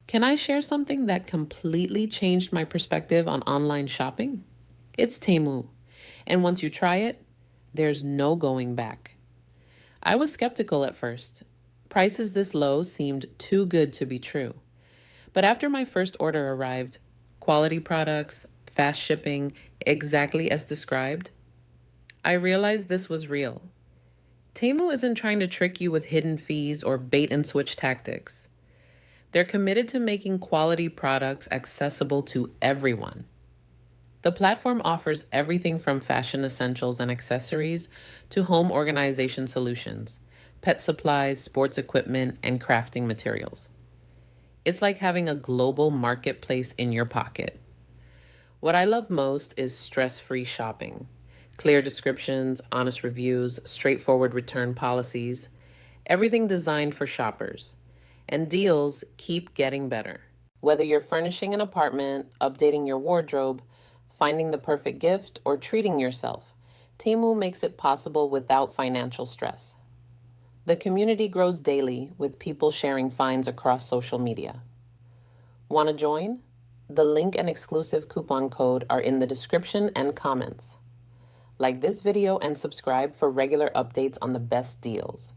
Can I share something that completely changed my perspective on online shopping? It's Temu. And once you try it, there's no going back. I was skeptical at first. Prices this low seemed too good to be true. But after my first order arrived, quality products, fast shipping, exactly as described, I realized this was real. Temu isn't trying to trick you with hidden fees or bait and switch tactics. They're committed to making quality products accessible to everyone. The platform offers everything from fashion essentials and accessories to home organization solutions, pet supplies, sports equipment, and crafting materials. It's like having a global marketplace in your pocket. What I love most is stress-free shopping. Clear descriptions, honest reviews, straightforward return policies, everything designed for shoppers. And deals keep getting better. Whether you're furnishing an apartment, updating your wardrobe, finding the perfect gift, or treating yourself, Temu makes it possible without financial stress. The community grows daily with people sharing finds across social media. Want to join? The link and exclusive coupon code are in the description and comments. Like this video and subscribe for regular updates on the best deals.